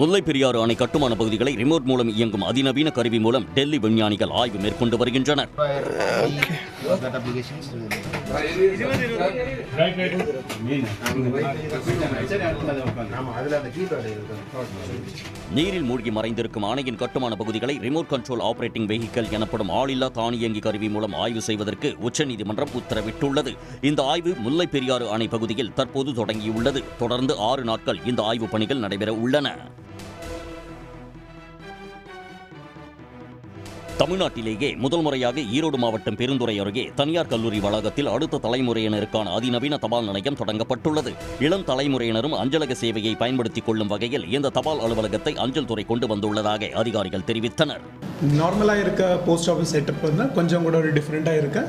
முல்லை பெரியாறு அணை கட்டுமான பகுதிகளை ரிமோட் மூலம் இயங்கும் அதிநவீன கருவி மூலம் டெல்லி விஞ்ஞானிகள் ஆய்வு மேற்கொண்டு வருகின்றனர். நீரில் மூழ்கி மறைந்திருக்கும் அணையின் கட்டுமான பகுதிகளை ரிமோட் கண்ட்ரோல் ஆபரேட்டிங் வெஹிக்கிள் எனப்படும் ஆளில்லா தானியங்கி கருவி மூலம் ஆய்வு செய்வதற்கு உச்சநீதிமன்றம் உத்தரவிட்டுள்ளது. இந்த ஆய்வு முல்லை பெரியாறு அணை பகுதியில் தற்போது தொடங்கியுள்ளது. தொடர்ந்து 6 நாட்கள் இந்த ஆய்வுப் பணிகள் நடைபெற உள்ளன. தமிழ்நாட்டிலேயே முதல் முறையாக ஈரோடு மாவட்டம் பெருந்துறை அருகே தனியார் கல்லூரி வளாகத்தில் அடுத்த தலைமுறையினருக்கான அதிநவீன தபால் நிலையம் தொடங்கப்பட்டுள்ளது. இளம் தலைமுறையினரும் அஞ்சலக சேவையை பயன்படுத்திக் கொள்ளும் வகையில் இந்த தபால் அலுவலகத்தை அஞ்சல் துறை கொண்டு வந்துள்ளதாக அதிகாரிகள் தெரிவித்தனர். நார்மலாக இருக்க போஸ்ட் ஆஃபீஸ் செட்டப் வந்து கொஞ்சம் கூட ஒரு டிஃப்ரெண்ட்டாக இருக்க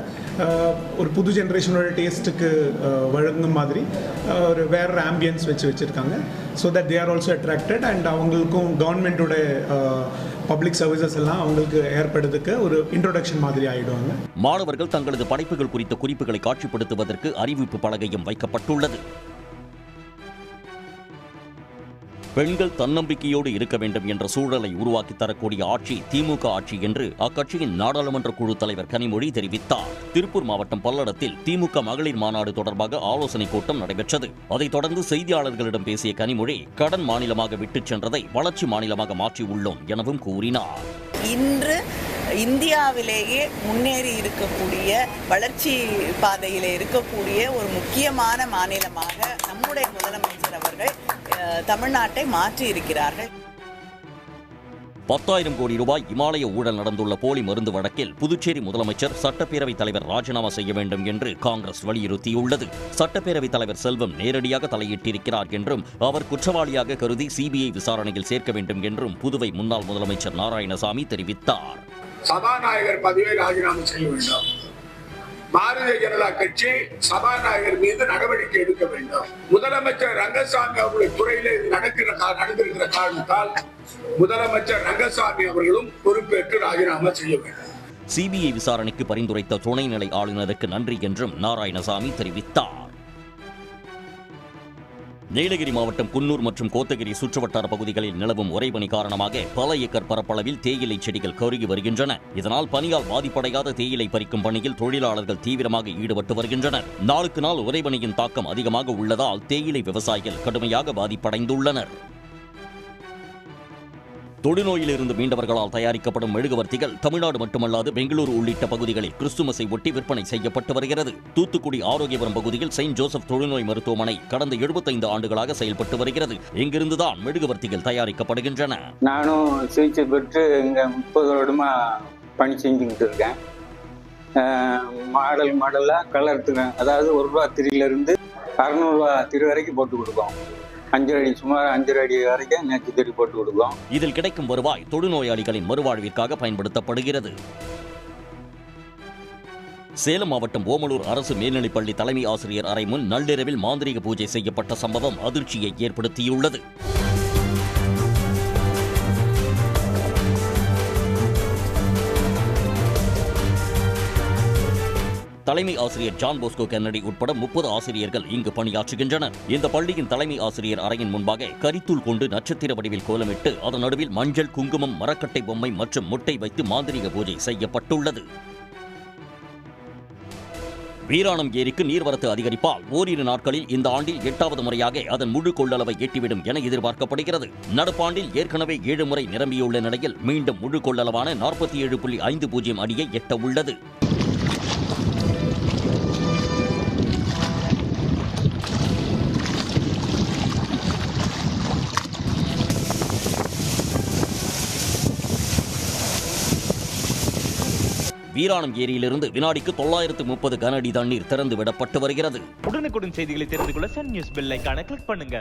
ஒரு புது ஜென்ரேஷனோட டேஸ்ட்டுக்கு வழங்கும் மாதிரி ஒரு வேறு ஆம்பியன்ஸ் வச்சுருக்காங்க. So that they are also attracted and அவங்களுக்கும் கவர்மெண்ட்டோட பப்ளிக் சர்வீசஸ் எல்லாம் அவங்களுக்கு ஏற்படுறதுக்கு ஒரு இன்ட்ரோடக்ஷன் மாதிரி ஆகிடுவாங்க. மாணவர்கள் தங்களது படைப்புகள் குறித்த குறிப்புகளை காட்சிப்படுத்துவதற்கு அறிவிப்பு பலகையும் வைக்கப்பட்டுள்ளது. பெண்கள் தன்னம்பிக்கையோடு இருக்க வேண்டும் என்ற சூழலை உருவாக்கி தரக்கூடிய ஆட்சி திமுக ஆட்சி என்று அக்கட்சியின் நாடாளுமன்ற குழு தலைவர் கனிமொழி தெரிவித்தார். திருப்பூர் மாவட்டம் பல்லடத்தில் திமுக மகளிர் மாநாடு தொடர்பாக ஆலோசனைக் கூட்டம் நடைபெற்றது. அதைத் தொடர்ந்து செய்தியாளர்களிடம் பேசிய கனிமொழி, கடன் மாநிலமாக விட்டுச் சென்றதை வளர்ச்சி மாநிலமாக மாற்றியுள்ளோம் எனவும் கூறினார். இன்று இந்தியாவிலேயே முன்னேறி இருக்கக்கூடிய வளர்ச்சி பாதையில் இருக்கக்கூடிய ஒரு முக்கியமான மாநிலமாக நம்முடைய முதலமைச்சர் அவர்கள் தமிழ்நாட்டை மாற்றி இருக்கிறார்கள். 10,000 கோடி ரூபாய் இமாலய ஊழல் நடந்துள்ள போலி மருந்து வழக்கில் புதுச்சேரி முதலமைச்சர் சட்டப்பேரவைத் தலைவர் ராஜினாமா செய்ய வேண்டும் என்று காங்கிரஸ் வலியுறுத்தியுள்ளது. சட்டப்பேரவைத் தலைவர் செல்வம் நேரடியாக தலையிட்டிருக்கிறார் என்றும் அவர் குற்றவாளியாக கருதி சிபிஐ விசாரணையில் சேர்க்க வேண்டும் என்றும் புதுவை முன்னாள் முதலமைச்சர் நாராயணசாமி தெரிவித்தார். சபாநாயகர் பதவியை ராஜினாமா செய்ய வேண்டும். பாரதிய ஜனதா கட்சி சபாநாயகர் மீது நடவடிக்கை எடுக்க வேண்டும். முதலமைச்சர் ரங்கசாமி அவர்களுடைய துறையில நடந்திருக்கிற காரணத்தால் முதலமைச்சர் ரங்கசாமி அவர்களும் பொறுப்பேற்று ராஜினாமா செய்ய வேண்டும். சிபிஐ விசாரணைக்கு பரிந்துரைத்த துணைநிலை ஆளுநருக்கு நன்றி என்றும் நாராயணசாமி தெரிவித்தார். நீலகிரி மாவட்டம் குன்னூர் மற்றும் கோத்தகிரி சுற்றுவட்டார பகுதிகளில் நிலவும் உறைபனி காரணமாக பல ஏக்கர் பரப்பளவில் தேயிலை செடிகள் கருகி வருகின்றன. இதனால் பனியால் பாதிப்படையாத தேயிலை பறிக்கும் பணியில் தொழிலாளர்கள் தீவிரமாக ஈடுபட்டு வருகின்றனர். நாளுக்கு நாள் உறைபனியின் தாக்கம் அதிகமாக உள்ளதால் தேயிலை விவசாயிகள் கடுமையாக பாதிப்படைந்துள்ளனர். தொடுநோயிலிருந்து மீண்டவர்களால் தயாரிக்கப்படும் மெழுகுவர்த்திகள் தமிழ்நாடு மட்டுமல்லாது பெங்களூரு உள்ளிட்ட பகுதிகளில் கிறிஸ்துமஸை ஒட்டி விற்பனை செய்யப்பட்டு வருகிறது. தூத்துக்குடி ஆரோக்கியபுரம் பகுதியில் செயின்ட் ஜோசப் தொழுநோய் மருத்துவமனை கடந்த 75 ஆண்டுகளாக செயல்பட்டு வருகிறது. இங்கிருந்துதான் மெழுகுவர்த்திகள் தயாரிக்கப்படுகின்றன. நானும் சிகிச்சை பெற்று இங்க 30 வருடமா பணி செஞ்சுக்கிட்டு இருக்கேன். மாடலா கலர்த்துறேன். அதாவது ₹1 திரியிலிருந்து ₹600 திரி வரைக்கும் போட்டு கொடுப்போம். 5 அடி சுமார் 5 அடி வரைக்கும் நேற்று திரி போட்டு கொடுக்கும். இதில் கிடைக்கும் வருவாய் தொடுநோயாளிகளின் மறுவாழ்விற்காக பயன்படுத்தப்படுகிறது. சேலம் மாவட்டம் ஓமலூர் அரசு மேல்நிலைப்பள்ளி தலைமை ஆசிரியர் அறை முன் நள்ளிரவில் மாந்திரீக பூஜை செய்யப்பட்ட சம்பவம் அதிர்ச்சியை ஏற்படுத்தியுள்ளது. தலைமை ஆசிரியர் ஜான் போஸ்கோ கென்னடி உட்பட 30 ஆசிரியர்கள் இங்கு பணியாற்றுகின்றனர். இந்த பள்ளியின் தலைமை ஆசிரியர் அறையின் முன்பாக கரித்தூள் கொண்டு நட்சத்திர வடிவில் கோலமிட்டு அதன் நடுவில் மஞ்சள், குங்குமம், மரக்கட்டை பொம்மை மற்றும் முட்டை வைத்து மாந்திரீக பூஜை செய்யப்பட்டுள்ளது. வீராணம் ஏரிக்கு நீர்வரத்து அதிகரிப்பால் ஓரிரு நாட்களில் இந்த ஆண்டில் 8வது முறையாக அதன் முழு கொள்ளளவை எட்டிவிடும் என எதிர்பார்க்கப்படுகிறது. நடப்பாண்டில் ஏற்கனவே 7 முறை நிரம்பியுள்ள நிலையில் மீண்டும் முழு கொள்ளளவான 47.50 அடியை எட்ட உள்ளது. வீராணம் ஏரியிலிருந்து வினாடிக்கு 930 கன அடி தண்ணீர் திறந்து விடப்பட்டு வருகிறது. உடனுக்குடன் செய்திகளை தெரிந்து கொள்ள சன் நியூஸ் பெல் ஐகானை கிளிக் பண்ணுங்க.